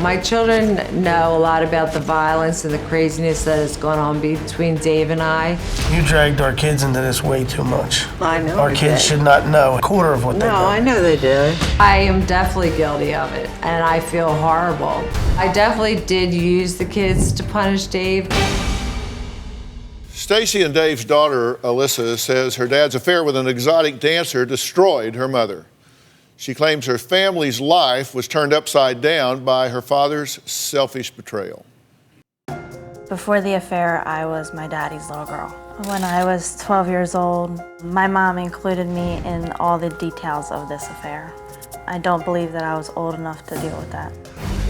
My children know a lot about the violence and the craziness that has gone on between Dave and I. You dragged our kids into this way too much. I know. Our kids should not know a quarter of what they do. No, I know they did. I am definitely guilty of it, and I feel horrible. I definitely did use the kids to punish Dave. Stacy and Dave's daughter, Alyssa, says her dad's affair with an exotic dancer destroyed her mother. She claims her family's life was turned upside down by her father's selfish betrayal. Before the affair, I was my daddy's little girl. When I was 12 years old, my mom included me in all the details of this affair. I don't believe that I was old enough to deal with that.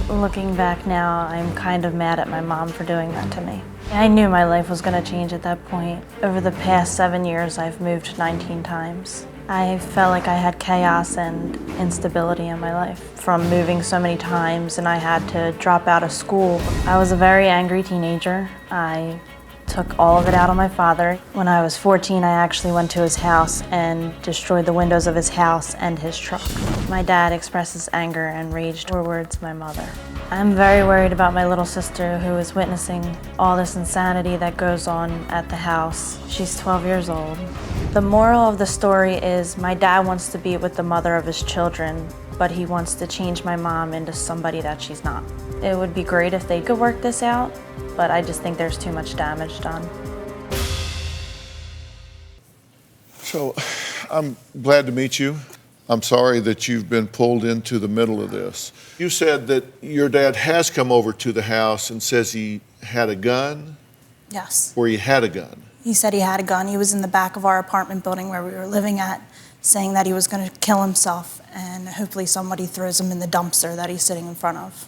Looking back now, I'm kind of mad at my mom for doing that to me. I knew my life was going to change at that point. Over the past 7 years, I've moved 19 times. I felt like I had chaos and instability in my life from moving so many times, and I had to drop out of school. I was a very angry teenager. I took all of it out on my father. When I was 14, I actually went to his house and destroyed the windows of his house and his truck. My dad expresses anger and rage towards my mother. I'm very worried about my little sister who is witnessing all this insanity that goes on at the house. She's 12 years old. The moral of the story is my dad wants to be with the mother of his children, but he wants to change my mom into somebody that she's not. It would be great if they could work this out, but I just think there's too much damage done. So, I'm glad to meet you. I'm sorry that you've been pulled into the middle of this. You said that your dad has come over to the house and says he had a gun? Yes. Or he had a gun? He said he had a gun. He was in the back of our apartment building where we were living at, saying that he was going to kill himself, and hopefully somebody throws him in the dumpster that he's sitting in front of.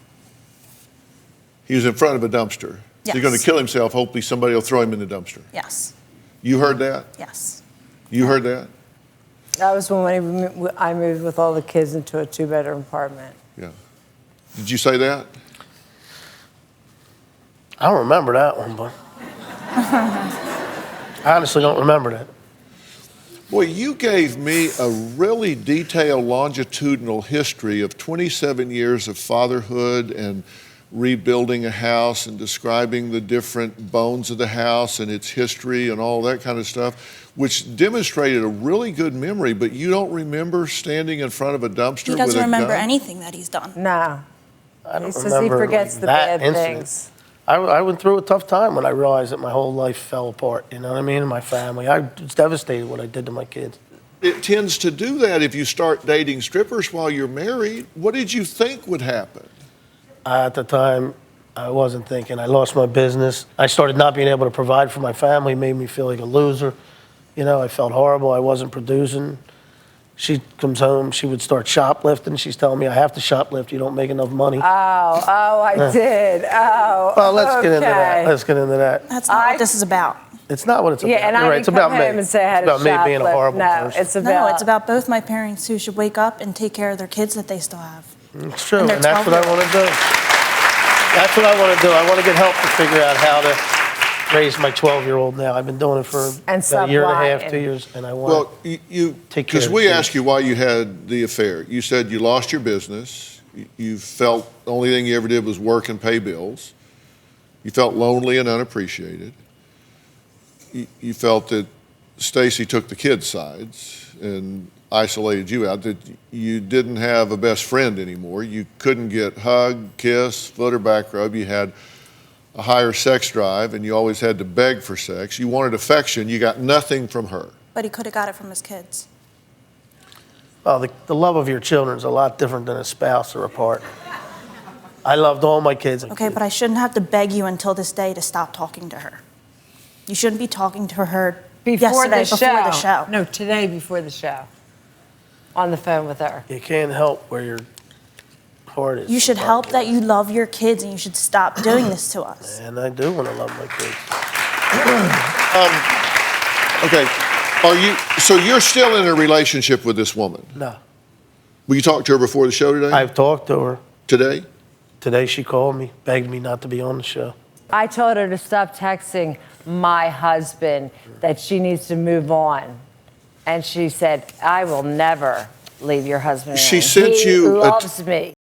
He was in front of a dumpster? Yes. He's going to kill himself. Hopefully somebody will throw him in the dumpster. Yes. You heard that? Yes. You heard that? That was when I moved with all the kids into a 2-bedroom apartment. Yeah. Did you say that? I don't remember that one, but I honestly don't remember that. Boy, you gave me a really detailed longitudinal history of 27 years of fatherhood and rebuilding a house and describing the different bones of the house and its history and all that kind of stuff, which demonstrated a really good memory, but you don't remember standing in front of a dumpster with a gun? He doesn't remember anything that he's done. No. I don't He says remember he forgets like, the that bad incident. things. I went through a tough time when I realized that my whole life fell apart, you know what I mean, and my family. I was devastated what I did to my kids. It tends to do that if you start dating strippers while you're married. What did you think would happen? At the time, I wasn't thinking. I lost my business. I started not being able to provide for my family, made me feel like a loser. You know, I felt horrible. I wasn't producing. She comes home, she would start shoplifting. She's telling me I have to shoplift, you don't make enough money. I did. Oh, well, let's get into that. Let's get into that. That's not what this is about. It's not what it's about. Yeah, and You're I right. didn't It's about come me. home and say I had It's about me being a shoplift. horrible No, person. it's about... No, it's about both my parents who should wake up and take care of their kids that they still have. It's true, And and they're that's what I want to do. That's what I want to do. I want to get help to figure out how to raise my 12-year-old now. I've been doing it for about a year and a half, 2 years, and I want to take care of because we the asked you why you had the affair. You said you lost your business. You felt the only thing you ever did was work and pay bills. You felt lonely and unappreciated. You felt that Stacy took the kids' sides and isolated you out, that you didn't have a best friend anymore. You couldn't get hug, kiss, foot or back rub. You had a higher sex drive, and you always had to beg for sex. You wanted affection. You got nothing from her. But he could have got it from his kids. Well, the love of your children is a lot different than a spouse or a partner. I loved all my kids. Okay, but I shouldn't have to beg you until this day to stop talking to her. You shouldn't be talking to her before the show. No, today before the show. On the phone with her. You can't help where your heart is. You should help that you love your kids, and you should stop doing this to us. And I do want to love my kids. Okay, so you're still in a relationship with this woman? No. Will you talk to her before the show today? I've talked to her. Today? Today she called me, begged me not to be on the show. I told her to stop texting my husband, that she needs to move on. And she said, I will never leave your husband alone. She sent he you loves me.